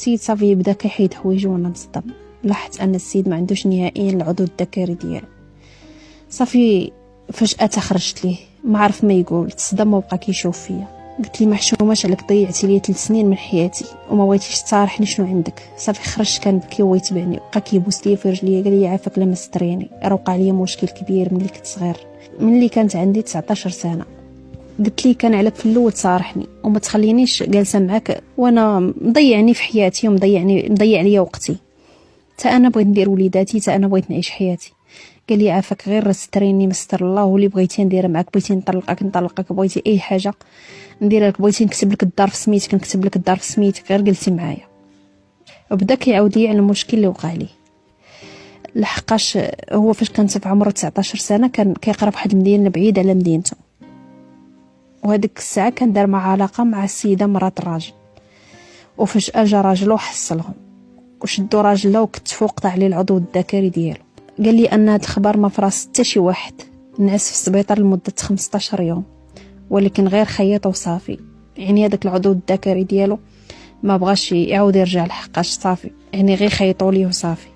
السيد صافي بدا كيحيد حوايجو وانا مصدم. لاحظت ان السيد ما عندوش نهائيا العضو الذكري ديالو. صافي فجأة خرجت ليه ما عرف ما يقول، تصدم وبقى كيشوف فيا. قلت لي محشوماش عليك، ضيعتي لي 3 سنين من حياتي وما بغيتيش تصارحني شنو عندك. صافي خرجت كنبكي وهو يتبعني، بقى كيبوس لي في رجليا، قال لي عافاك لا ما ستريني، راه وقع لي مشكل كبير ملي كنت صغير، ملي كانت عندي 19 سنه. قلت لي كان عليك في الاول تصارحني وما تخلينيش جالسه معاك وانا مضيعني في حياتي مضيع لي وقتي. تا انا بغيت ندير وليداتي، تا انا بغيت نعيش حياتي. قال لي عافاك غير ستريني مستر الله، واللي بغيتي ندير معاك، بغيتي نطلقك، بغيتي اي حاجه ندير لك، بغيتي نكتب لك الدار في سميتك نكتب لك الدار في سميتك، غير جلسي معايا. وبدا كيعاود لي على المشكل اللي وقع لي. لحقاش هو فاش كانت في عمره 19 سنه كان كيقرا فواحد المدينه بعيد على مدينته، وهذيك الساعه كان دار مع علاقه مع السيده مرات الراجل، وفجاه جا راجلو حصلهم وشدوا راجله وكتفوا قطع عليه العضو الذكري ديالو. قال لي ان هاد الخبر ما فراس حتى شي واحد، نعس في السبيطار لمده 15 يوم، ولكن غير خيط وصافي. يعني هذاك العضو الذكري ديالو ما بغاش يعاود يرجع لحقاش صافي، يعني غير خيطوا ليه وصافي.